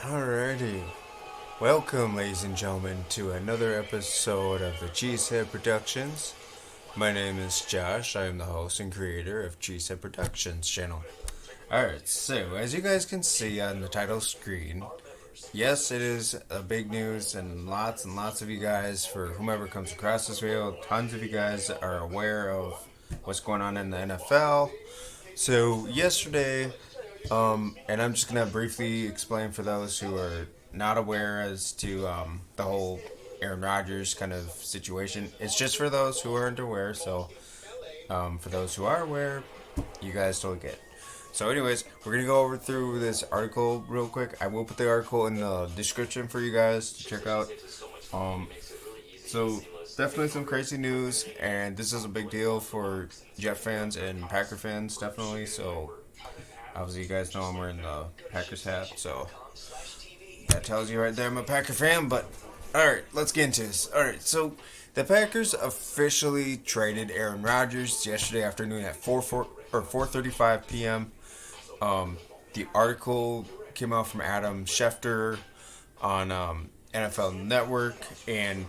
Alrighty. Welcome, ladies and gentlemen, to another episode of the Cheesehead Productions. My name is Josh. I am the host and creator of Cheesehead Productions channel. Alright, so as you guys can see on the title screen, yes, it is a big news, and lots of you guys, for whomever comes across this video, tons of you guys are aware of what's going on in the NFL. So, yesterday, and I'm just gonna briefly explain for those who are not aware as to the whole Aaron Rodgers kind of situation. It's just for those who aren't aware. So for those who are aware, you guys totally get it. So, anyways, we're gonna go over through this article real quick. I will put the article in the description for you guys to check out. Um, so definitely some crazy news, and this is a big deal for Jet fans and Packer fans, definitely. So obviously, you guys know I'm wearing the Packers hat, so that tells you right there I'm a Packer fan. But all right, let's get into this. All right, so the Packers officially traded Aaron Rodgers yesterday afternoon at 4:35 p.m. The article came out from Adam Schefter on NFL Network, and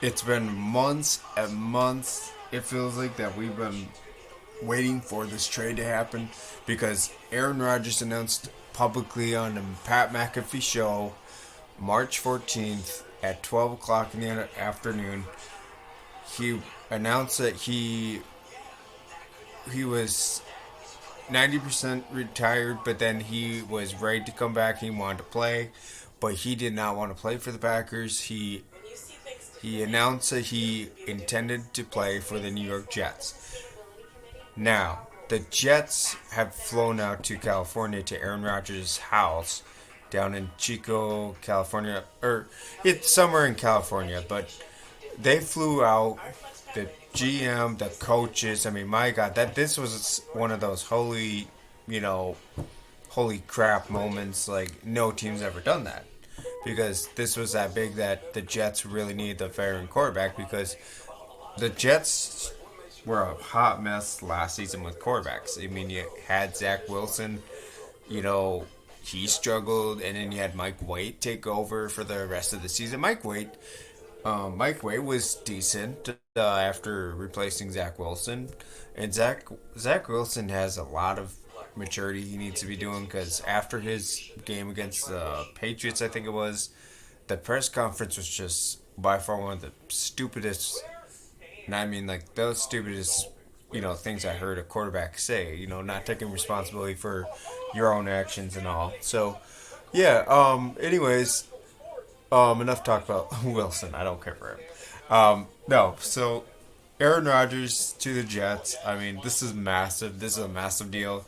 it's been months and months. It feels like that we've been waiting for this trade to happen because Aaron Rodgers announced publicly on the Pat McAfee show March 14th at 12 o'clock in the afternoon. He announced that he was 90% retired, but then he was ready to come back. He wanted to play, but he did not want to play for the Packers. He announced that he intended to play for the New York Jets. Now, the Jets have flown out to California to Aaron Rodgers' house down in Chico, California, or it's somewhere in California, but they flew out. The GM, the coaches. I mean, my God, that this was one of those holy crap moments. Like no team's ever done that because this was that big that the Jets really needed the veteran quarterback because the Jets were a hot mess last season with quarterbacks. I mean, you had Zach Wilson, you know, he struggled, and then you had Mike White take over for the rest of the season. Mike White was decent after replacing Zach Wilson, and Zach Wilson has a lot of maturity he needs to be doing because after his game against the Patriots, I think it was, the press conference was just by far one of the stupidest. And I mean, like those stupidest, things I heard a quarterback say. Not taking responsibility for your own actions and all. So, yeah. Anyways, enough talk about Wilson. I don't care for him. No. So, Aaron Rodgers to the Jets. I mean, this is massive. This is a massive deal.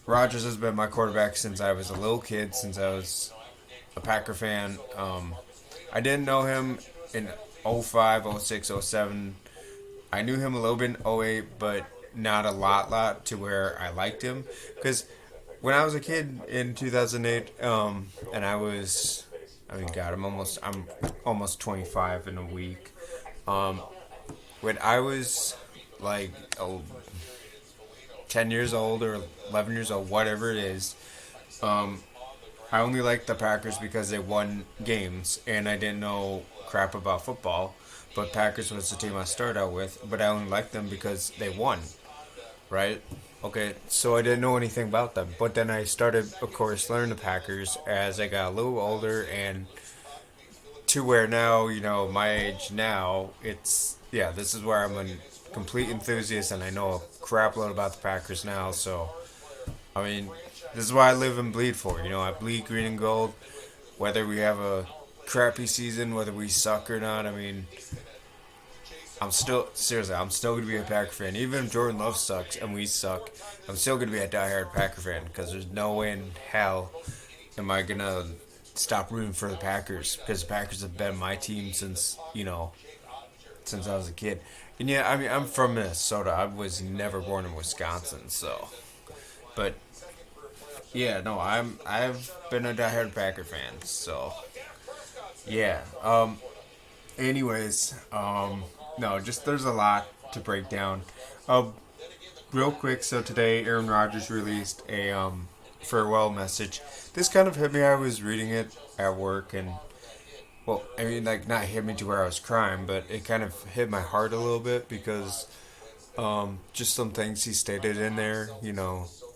Rodgers has been my quarterback since I was a little kid. Since I was a Packer fan. I didn't know him in 05, 06, 07. I knew him a little bit in '08, but not a lot to where I liked him. Because when I was a kid in 2008, and God, I'm almost 25 in a week. Um, when I was like 10 years old or 11 years old, whatever it is, I only liked the Packers because they won games, and I didn't know crap about football. But Packers was the team I started out with, but I only liked them because they won, right? Okay, so I didn't know anything about them. But then I started, of course, learning the Packers as I got a little older, and to where now, my age now, yeah, this is where I'm a complete enthusiast, and I know a crap load about the Packers now. So, I mean, this is why I live and bleed for. I bleed green and gold, whether we have a crappy season, whether we suck or not. I mean, I'm still going to be a Packer fan. Even if Jordan Love sucks and we suck, I'm still going to be a diehard Packer fan because there's no way in hell am I going to stop rooting for the Packers because the Packers have been my team since I was a kid. And yeah, I mean, I'm from Minnesota. I was never born in Wisconsin, so. But yeah, no, I've been a diehard Packer fan, so yeah. Anyways, no, just there's a lot to break down. Uh, Real quick, so today Aaron Rodgers released a farewell message. This kind of hit me. I was reading it at work, and well, I mean, like not hit me to where I was crying, but it kind of hit my heart a little bit because just some things he stated in there.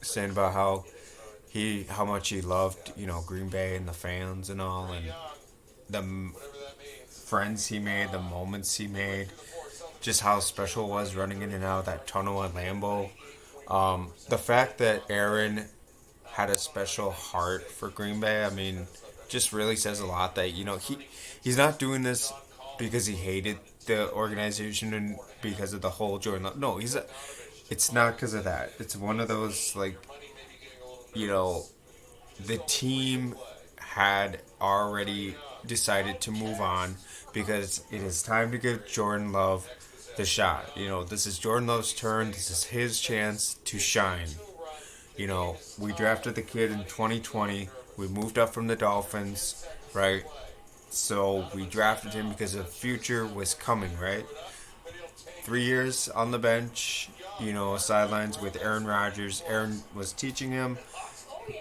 Saying about how much he loved Green Bay and the fans and all, and the friends he made, the moments he made, just how special it was running in and out of that tunnel at Lambeau. The fact that Aaron had a special heart for Green Bay, I mean, just really says a lot that he's not doing this because he hated the organization and because of the whole Jordan Love. No, it's not because of that. It's one of those like you know the team had already decided to move on because it is time to give Jordan Love the shot. This is Jordan Love's turn. This is his chance to shine. We drafted the kid in 2020. We moved up from the Dolphins, right? So we drafted him because the future was coming, right? 3 years on the bench, sidelines with Aaron Rodgers. Aaron was teaching him.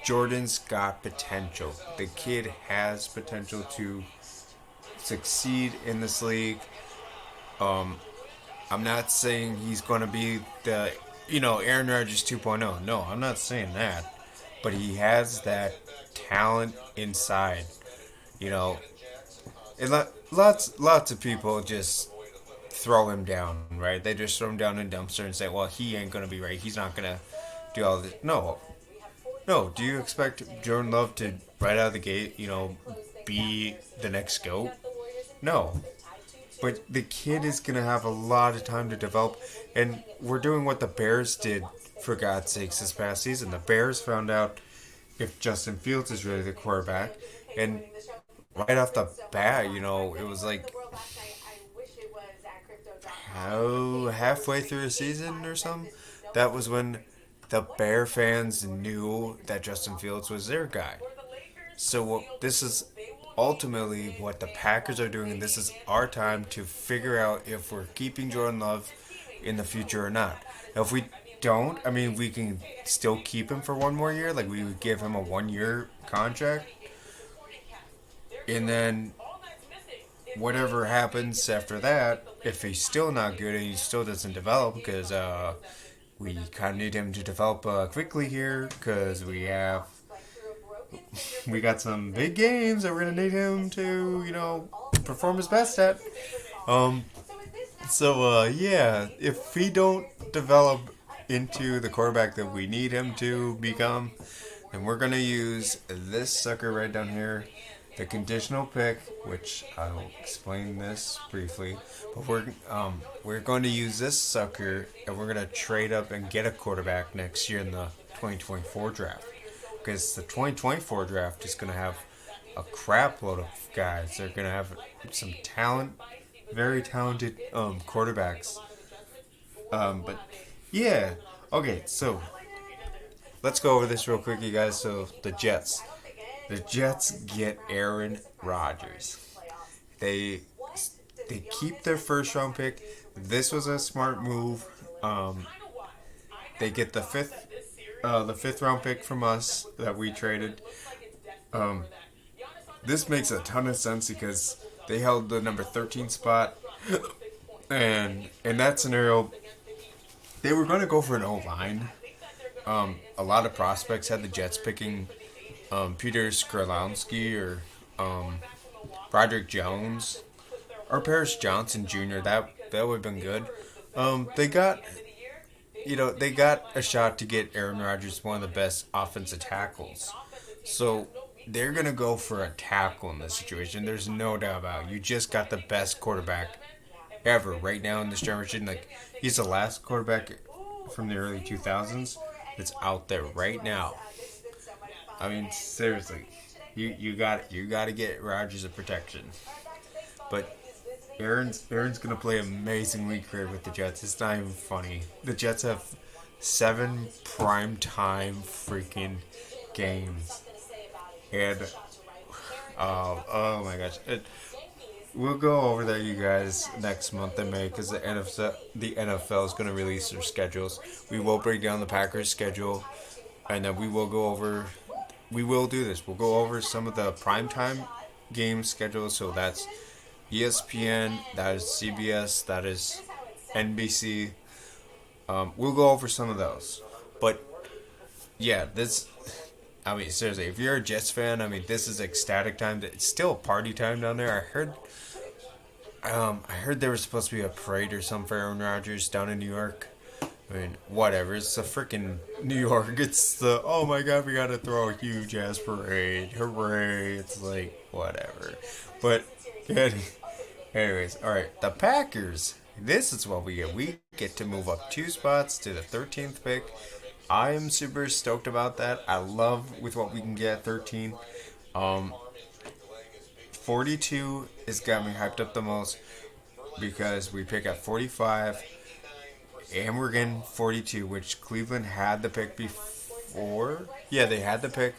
Jordan's got potential. The kid has potential to succeed in this league. I'm not saying he's going to be Aaron Rodgers 2.0. No, I'm not saying that. But he has that talent inside. You know, and lots of people just throw him down, right? They just throw him down in a dumpster and say, well, he ain't going to be right. He's not going to do all this. No. No. Do you expect Jordan Love to, right out of the gate, be the next GOAT? No. But the kid is going to have a lot of time to develop. And we're doing what the Bears did, for God's sakes, this past season. The Bears found out if Justin Fields is really the quarterback. And right off the bat, it was like halfway through the season or something. That was when the Bear fans knew that Justin Fields was their guy. So this is ultimately what the Packers are doing, and this is our time to figure out if we're keeping Jordan Love in the future or not. Now, if we don't, I mean, we can still keep him for one more year. Like, we would give him a 1 year contract. And then whatever happens after that, if he's still not good and he still doesn't develop, because we kind of need him to develop quickly here, because we got some big games that we're gonna need him to, perform his best at. Yeah, if we don't develop into the quarterback that we need him to become, then we're gonna use this sucker right down here, the conditional pick, which I'll explain this briefly. But we're going to use this sucker, and we're going to trade up and get a quarterback next year in the 2024 draft. Because the 2024 draft is going to have a crap load of guys. They're going to have some talent, very talented quarterbacks. But yeah, okay. So let's go over this real quick, you guys. So the Jets. The Jets get Aaron Rodgers. They keep their first round pick. This was a smart move. They get the fifth round pick from us that we traded. This makes a ton of sense because they held the number 13 spot, and in that scenario, they were going to go for an O-line. A lot of prospects had the Jets picking Peter Skralowski or Broderick Jones or Paris Johnson Jr. That would have been good. They got a shot to get Aaron Rodgers, one of the best offensive tackles. So they're gonna go for a tackle in this situation. There's no doubt about it. You just got the best quarterback ever right now in this generation. Like, he's the last quarterback from the early 2000s that's out there right now. I mean, seriously, you got to get Rodgers a protection. But Aaron's gonna play amazingly great with the Jets. It's not even funny. The Jets have 7 prime time freaking games, and oh my gosh, we'll go over that, you guys, next month in May, because the NFL is gonna release their schedules. We will break down the Packers schedule. and then we will do this. We'll go over some of the primetime game schedules. So that's ESPN, that is CBS, that is NBC. We'll go over some of those. But yeah, I mean, seriously, if you're a Jets fan, I mean, this is ecstatic time. It's still party time down there. I heard there was supposed to be a parade or something for Aaron Rodgers down in New York. I mean, whatever. It's a freaking New York. It's the oh my god, we gotta throw a huge ass parade, hooray! It's like whatever. But anyways, all right. The Packers. This is what we get. We get to move up 2 spots to the 13th pick. I am super stoked about that. I love with what we can get at 13. Um, 42 has got me hyped up the most because we pick at 45 and we're getting 42, which Cleveland had the pick before. Yeah, they had the pick,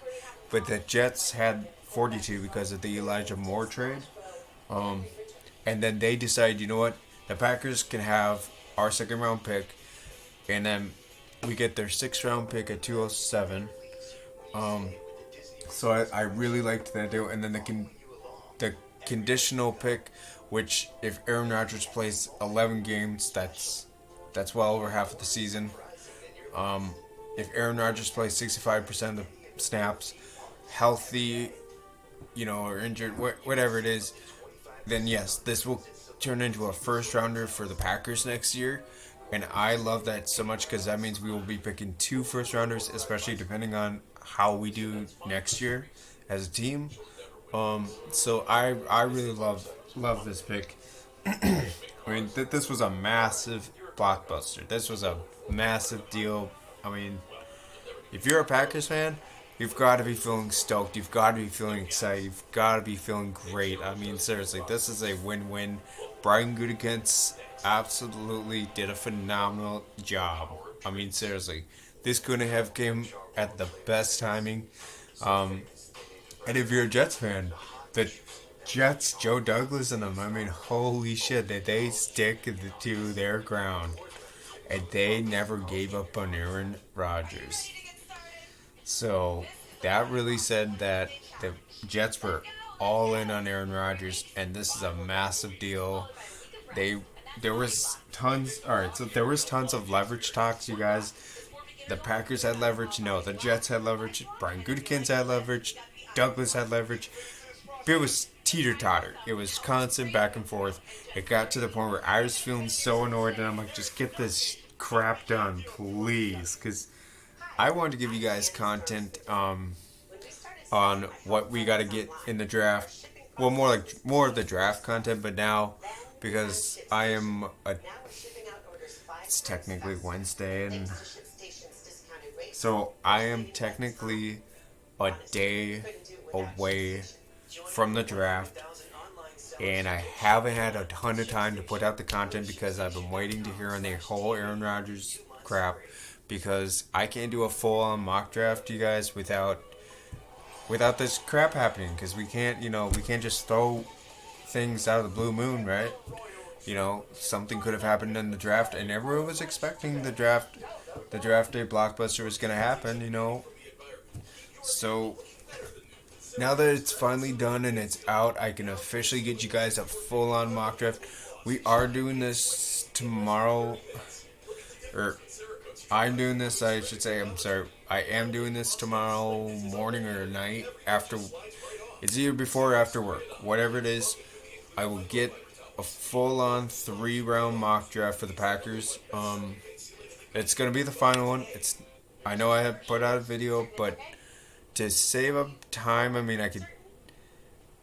but the Jets had 42 because of the Elijah Moore trade. Um, and then they decided, you know what? The Packers can have our second round pick, and then we get their sixth round pick at 207. Um, so I really liked that deal. And then the conditional pick, which if Aaron Rodgers plays 11 games, that's well over half of the season. Um, if Aaron Rodgers plays 65% of the snaps, healthy, or injured, whatever it is, then yes, this will turn into a first rounder for the Packers next year. And I love that so much because that means we will be picking 2 first rounders, especially depending on how we do next year as a team. So I really love this pick. I mean, this was a massive blockbuster. This was a massive deal. I mean, if you're a Packers fan, you've got to be feeling stoked. You've got to be feeling excited. You've got to be feeling great. I mean, seriously, this is a win-win. Brian Gutekunst absolutely did a phenomenal job. I mean, seriously, this couldn't have came at the best timing. Um, and if you're a Jets fan, the Jets, Joe Douglas and them, I mean, holy shit, that they stick to their ground. And they never gave up on Aaron Rodgers. So that really said that the Jets were all in on Aaron Rodgers, and this is a massive deal. They there was tons. All right, so there was tons of leverage talks, you guys. The Packers had leverage. No, the Jets had leverage. Brian Gutekunst had leverage. Douglas had leverage. It was teeter totter. It was constant back and forth. It got to the point where I was feeling so annoyed, and I'm like, just get this crap done, please, because I wanted to give you guys content on what we got to get in the draft. Well, more of the draft content, but now because it's technically Wednesday, and so I am technically a day away from the draft, and I haven't had a ton of time to put out the content because I've been waiting to hear on the whole Aaron Rodgers crap. Because I can't do a full-on mock draft, you guys, without this crap happening. Because we can't just throw things out of the blue moon, right? Something could have happened in the draft, and everyone was expecting the draft day blockbuster was gonna happen. So now that it's finally done and it's out, I can officially get you guys a full-on mock draft. We are doing this tomorrow, or I'm doing this, I should say, I'm sorry. I am doing this tomorrow morning or night after. It's either before or after work. Whatever it is, I will get a full-on 3-round mock draft for the Packers. It's going to be the final one. I know I have put out a video, but to save up time, I mean, I could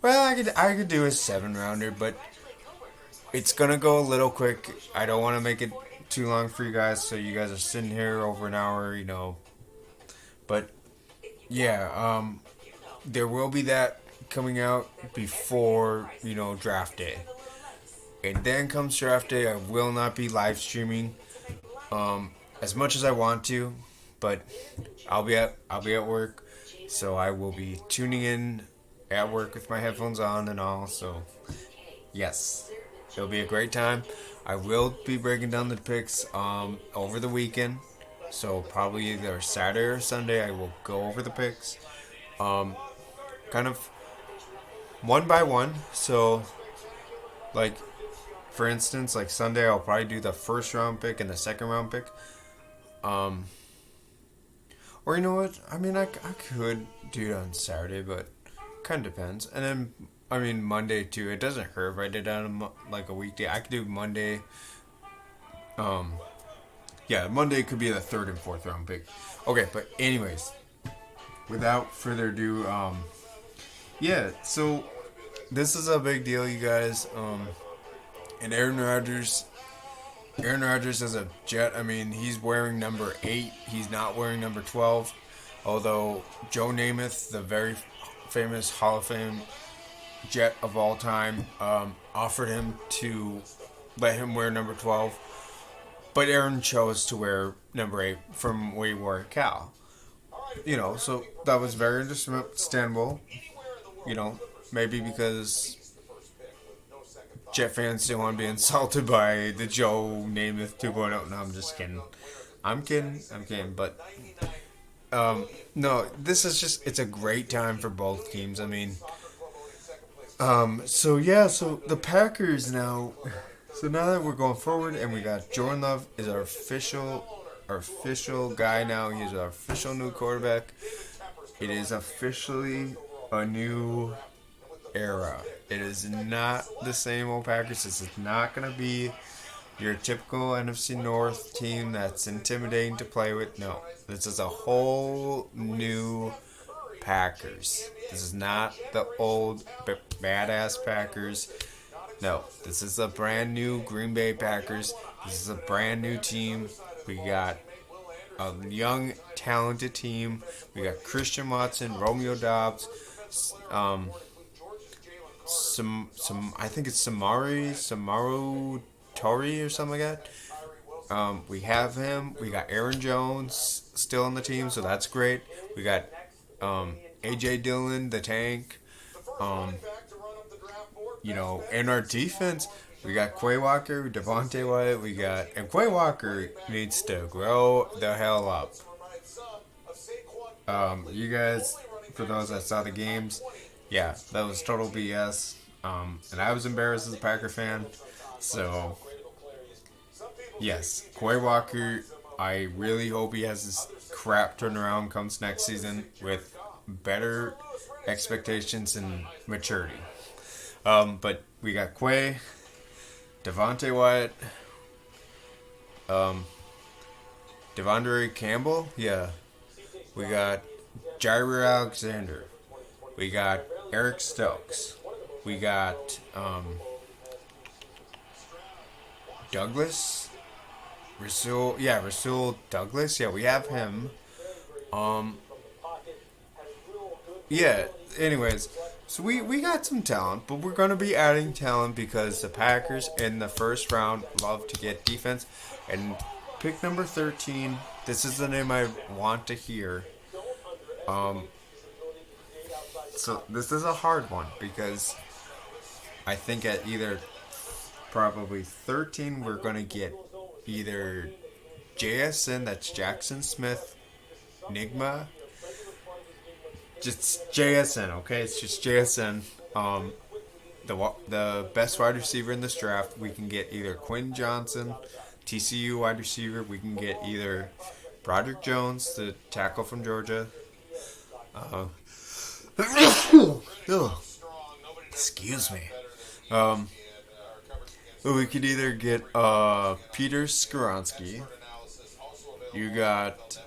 do a 7-rounder, but it's going to go a little quick. I don't want to make it too long for you guys, so you guys are sitting here over an hour, But yeah, there will be that coming out before draft day, and then comes draft day. I will not be live streaming as much as I want to, but I'll be at work, so I will be tuning in at work with my headphones on and all. So yes, it'll be a great time. I will be breaking down the picks over the weekend. So probably either Saturday or Sunday I will go over the picks, kind of one by one. So like for instance, like Sunday I'll probably do the first round pick and the second round pick. Um, or you know what? I mean, I could do it on Saturday, but kind of depends. And then I mean Monday too. It doesn't hurt if I did that on like a weekday. I could do Monday. Um, yeah, Monday could be the third and fourth round pick. Okay, but anyways, without further ado, yeah. So this is a big deal, you guys. And Aaron Rodgers is a Jet. I mean, he's wearing number 8. He's not wearing number 12. Although Joe Namath, the very famous Hall of Fame Jet of all time, offered him to let him wear number 12. But Aaron chose to wear number 8 from where he wore Cal. So that was very understandable. Maybe because Jet fans didn't want to be insulted by the Joe Namath 2.0. No, I'm just kidding. I'm kidding. I'm kidding. But no, this is it's a great time for both teams. I mean, so yeah, so the Packers now. So now that we're going forward, and we got Jordan Love is our official guy now. He's our official new quarterback. It is officially a new era. It is not the same old Packers. This is not going to be your typical NFC North team that's intimidating to play with. No, this is a whole new Packers. This is not the old badass Packers. No, this is a brand new Green Bay Packers. This is a brand new team. We got a young, talented team. We got Christian Watson, Romeo Dobbs, I think it's Samaru Tori or something like that. We have him. We got Aaron Jones still on the team, so that's great. We got AJ Dillon, the tank. In our defense, we got Quay Walker, Devontae Wyatt. And Quay Walker needs to grow the hell up. You guys, for those that saw the games, yeah, that was total BS. And I was embarrassed as a Packer fan. So, yes, Quay Walker, I really hope he has this crap turnaround comes next season with better expectations and maturity. But we got Quay, Devontae Wyatt, Devondre Campbell, yeah. We got Jair Alexander. We got Eric Stokes. We got Douglas. Rasul Douglas. Yeah, we have him. Yeah, anyways. So we got some talent, but we're going to be adding talent because the Packers in the first round love to get defense. And pick number 13, this is the name I want to hear. So this is a hard one because I think at either probably 13 we're going to get either JSN, that's Jackson Smith, Nigma. Just JSN, okay? It's just JSN. The best wide receiver in this draft, we can get either Quinn Johnson, TCU wide receiver. We can get either Broderick Jones, the tackle from Georgia. Excuse me. We could either get Peter Skoronsky. You got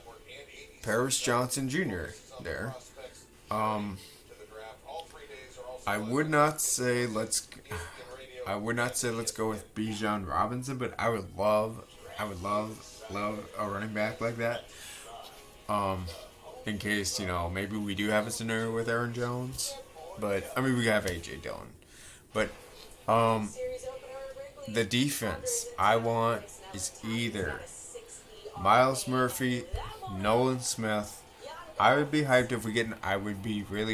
Paris Johnson Jr. there. I would not say let's go with Bijan Robinson, but I would love a running back like that. In case, maybe we do have a scenario with Aaron Jones. But I mean we have AJ Dillon. But the defense I want is either Miles Murphy, Nolan Smith. I would be really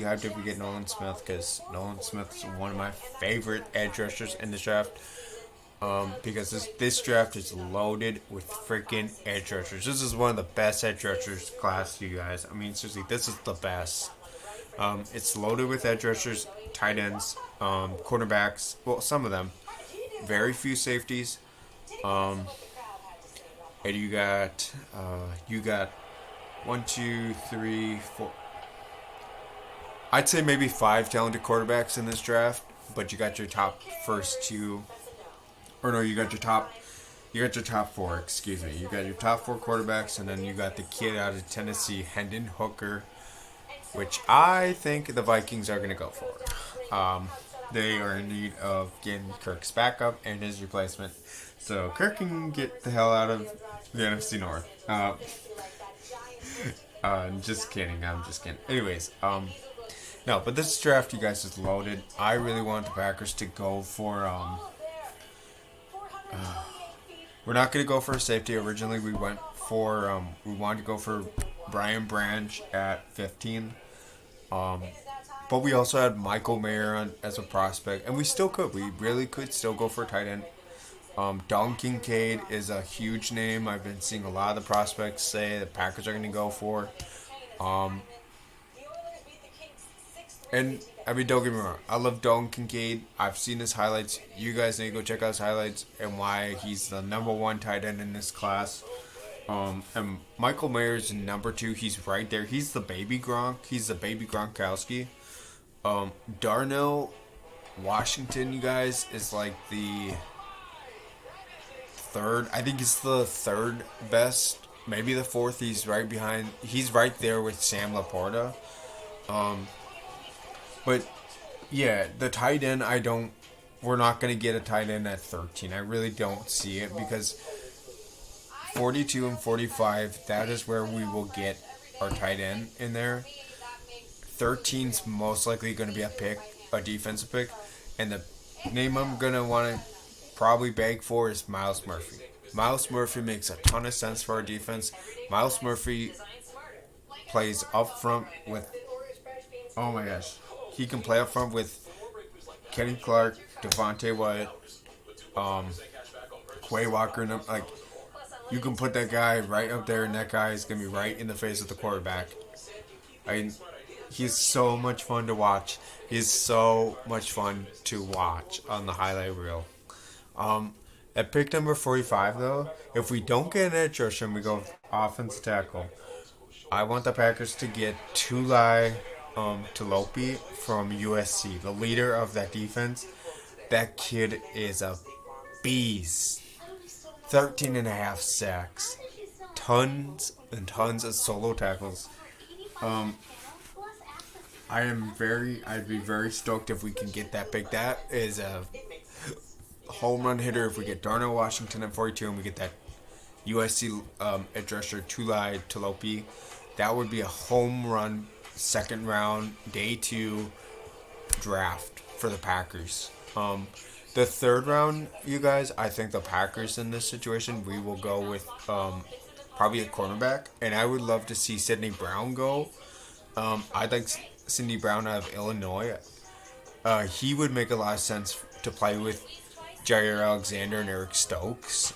hyped if we get Nolan Smith because Nolan Smith is one of my favorite edge rushers in the draft. because this draft is loaded with freaking edge rushers. This is one of the best edge rushers class, you guys. I mean, seriously, this is the best. It's loaded with edge rushers, tight ends, cornerbacks. Well, some of them. Very few safeties. Um, and you got one, two, three, four. I'd say maybe five talented quarterbacks in this draft, but you got your top first two, or no, you got your top four. Excuse me. You got your top four quarterbacks, and then you got the kid out of Tennessee, Hendon Hooker, which I think the Vikings are going to go for. They are in need of getting Kirk's backup and his replacement, so Kirk can get the hell out of the NFC North. Just kidding. I'm just kidding. Anyways, no, but this draft, you guys, is loaded. I really want the Packers to go for. We're not gonna go for a safety. Originally, we wanted to go for Brian Branch at 15. But we also had Michael Mayer as a prospect, and we still could. We really could still go for a tight end. Don Kincaid is a huge name. I've been seeing a lot of the prospects say the Packers are going to go for. Um, and I mean, don't get me wrong. I love Don Kincaid. I've seen his highlights. You guys need to go check out his highlights and why he's the number one tight end in this class. And Michael Mayer's number two. He's right there. He's the baby Gronk. He's the baby Gronkowski. Darnell Washington, you guys, is like the third. I think he's the third best. Maybe the fourth. He's right behind. He's right there with Sam Laporta. But yeah, the tight end. We're not gonna get a tight end at 13. I really don't see it because 42 and 45. That is where we will get our tight end in there. 13's most likely going to be a defensive pick, and the name I'm going to want to probably beg for is Miles Murphy. Miles Murphy makes a ton of sense for our defense. Miles Murphy plays up front with, oh my gosh, he can play up front with Kenny Clark, Devontae White, Quay Walker, and like you can put that guy right up there, and that guy is going to be right in the face of the quarterback. I mean, he's so much fun to watch. He's so much fun to watch on the highlight reel. At pick number 45, though, if we don't get an edge rusher and we go offensive tackle, I want the Packers to get Tulai Talopi from USC, the leader of that defense. That kid is a beast. 13 and a half sacks. Tons and tons of solo tackles. I'd be very stoked if we can get that pick. That is a home run hitter if we get Darnell Washington at 42 and we get that USC edge rusher Tulai Talopi. That would be a home run second round, day 2 draft for the Packers. The third round, you guys, I think the Packers in this situation, we will go with probably a cornerback. And I would love to see Sidney Brown go. I'd like Sidney Brown out of Illinois. He would make a lot of sense to play with Jair Alexander and Eric Stokes.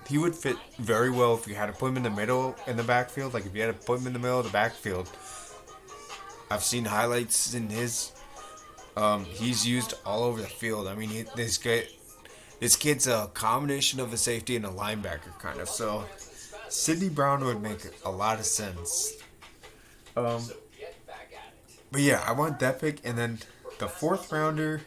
He would fit very well if you had to put him in the middle in the backfield. Like if you had to put him in the middle of the backfield. I've seen highlights in his. He's used all over the field. I mean, this kid's a combination of a safety and a linebacker, kind of. So, Sidney Brown would make a lot of sense. But yeah, I want that pick, and then the fourth rounder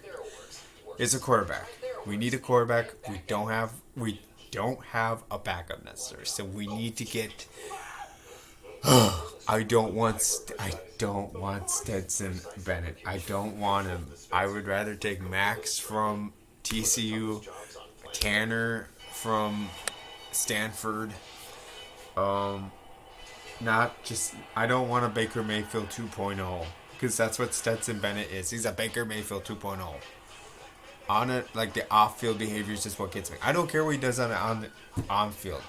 is a quarterback. We need a quarterback. We don't have a backup necessarily, so we need to get. I don't want Stetson Bennett. I don't want him. I would rather take Max from TCU, Tanner from Stanford. Not just. I don't want a Baker Mayfield 2.0 because that's what Stetson Bennett is. He's a Baker Mayfield 2.0. On it, like the off-field behaviors is what gets me. I don't care what he does on field.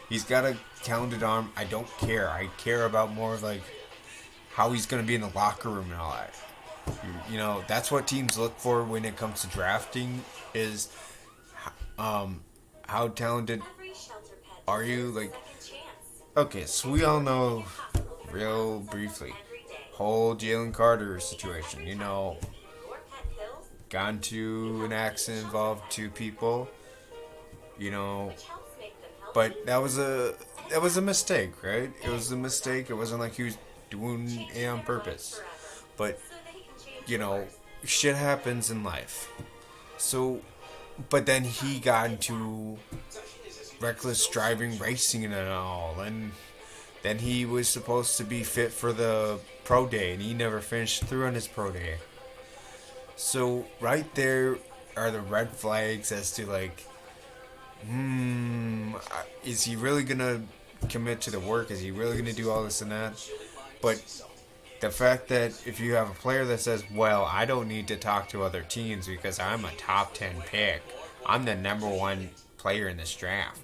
He's got a talented arm. I don't care. I care about more of like how he's going to be in the locker room and all that. You know, that's what teams look for when it comes to drafting is how talented are you? Like, okay, so we all know, real briefly, whole Jalen Carter situation. Got into an accident, involved two people. You know, but that was a mistake, right? It was a mistake. It wasn't like he was doing it on purpose. But you know, shit happens in life. So, but then he got into reckless driving, racing, and all, and then he was supposed to be fit for the pro day, and he never finished through on his pro day. So right there are the red flags as to like, is he really gonna commit to the work? Is he really gonna do all this and that? But the fact that if you have a player that says, well, I don't need to talk to other teams because I'm a top 10 pick, I'm the number one player in this draft.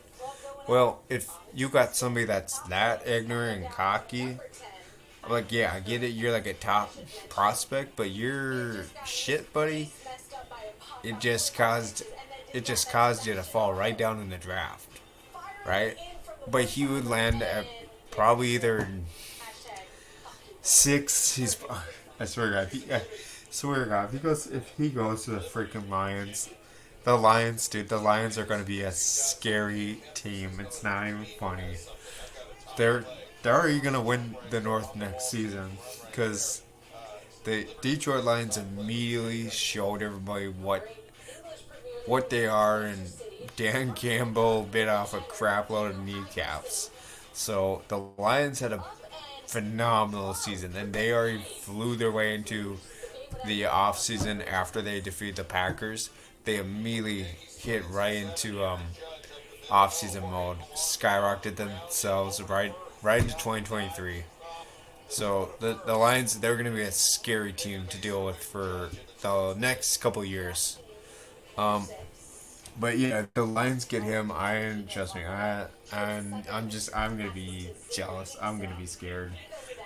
Well, if you got somebody that's that ignorant and cocky, I'm like, yeah, I get it, you're like a top prospect, but you're shit, buddy. It just caused you to fall right down in the draft, right? But he would land at probably either six. I swear to God, if he goes to the freaking Lions, dude, the Lions are going to be a scary team. It's not even funny. They're they're already going to win the North next season because the Detroit Lions immediately showed everybody what they are, and Dan Campbell bit off a crap load of kneecaps. So the Lions had a phenomenal season, and they already flew their way into the off season after they defeated the Packers. They immediately hit right into off season mode, skyrocketed themselves right into 2023. So the Lions, they're going to be a scary team to deal with for the next couple years. Um, but yeah, the Lions get him. Trust me. I'm gonna be jealous. I'm gonna be scared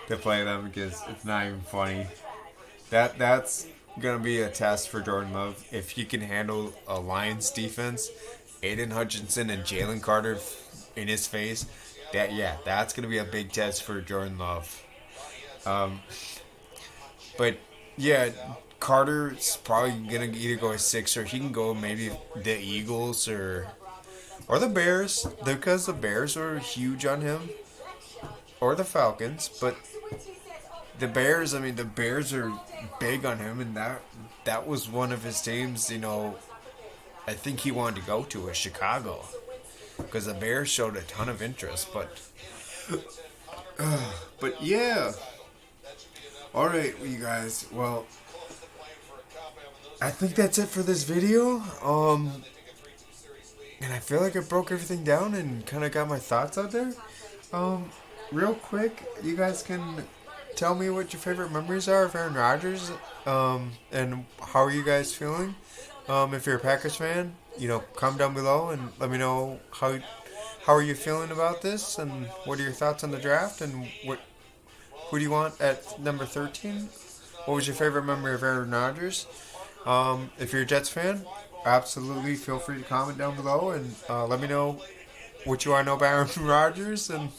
to play them because it's not even funny. That's gonna be a test for Jordan Love if he can handle a Lions defense, Aiden Hutchinson and Jalen Carter in his face. That's gonna be a big test for Jordan Love. Um, but yeah, Carter's probably gonna either go a six, or he can go maybe the Eagles or the Bears, because the Bears are huge on him, or the Falcons. But the Bears, I mean, the Bears are big on him, and that was one of his teams. I think he wanted to go to is Chicago because the Bears showed a ton of interest. But yeah, all right, you guys. Well, I think that's it for this video. And I feel like I broke everything down and kind of got my thoughts out there. Um, Real quick, you guys can tell me what your favorite memories are of Aaron Rodgers. And how are you guys feeling? If you're a Packers fan, comment down below and let me know how are you feeling about this, and what are your thoughts on the draft, and who do you want at number 13? What was your favorite memory of Aaron Rodgers? If you're a Jets fan, absolutely feel free to comment down below and let me know what you want to know about Aaron Rodgers, and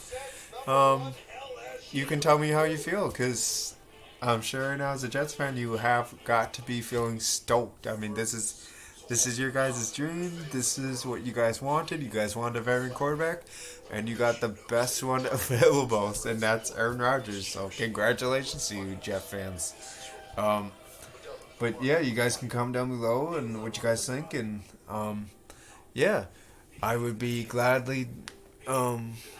you can tell me how you feel, because I'm sure right now as a Jets fan you have got to be feeling stoked. I mean, this is your guys' dream. This is what you guys wanted. You guys wanted a veteran quarterback, and you got the best one available, and that's Aaron Rodgers. So congratulations to you, Jet fans. But yeah, you guys can comment down below and what you guys think, and yeah, I would be gladly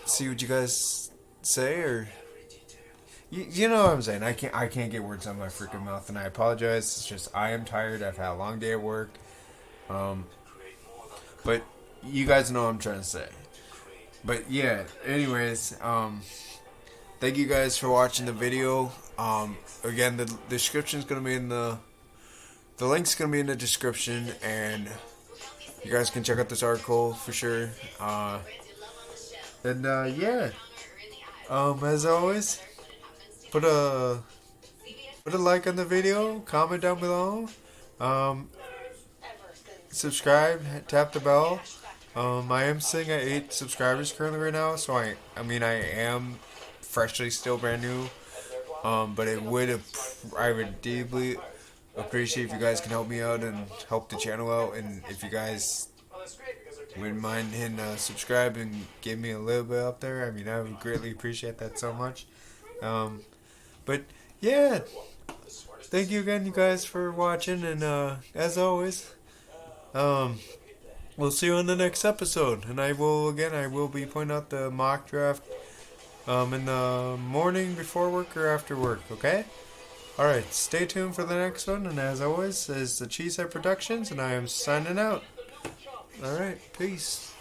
see what you guys say, or you know what I'm saying. I can't get words out of my freaking mouth, and I apologize. It's just I am tired. I've had a long day at work. But you guys know what I'm trying to say. But yeah, anyways, thank you guys for watching the video. Again, the description's gonna be in the link's gonna be in the description, and you guys can check out this article for sure. Yeah. As always, put a like on the video, comment down below. subscribe, tap the bell. I am sitting at 8 subscribers currently right now, so I am freshly still brand new. But I would deeply appreciate if you guys can help me out and help the channel out, and if you guys wouldn't mind hitting subscribe and give me a little bit up there. I mean, I would greatly appreciate that so much. But yeah, thank you again, you guys, for watching, and as always, we'll see you on the next episode. And I will be pointing out the mock draft in the morning before work or after work. Okay. All right. Stay tuned for the next one. And as always, is the Cheesehead Productions, and I am signing out. All right. Peace.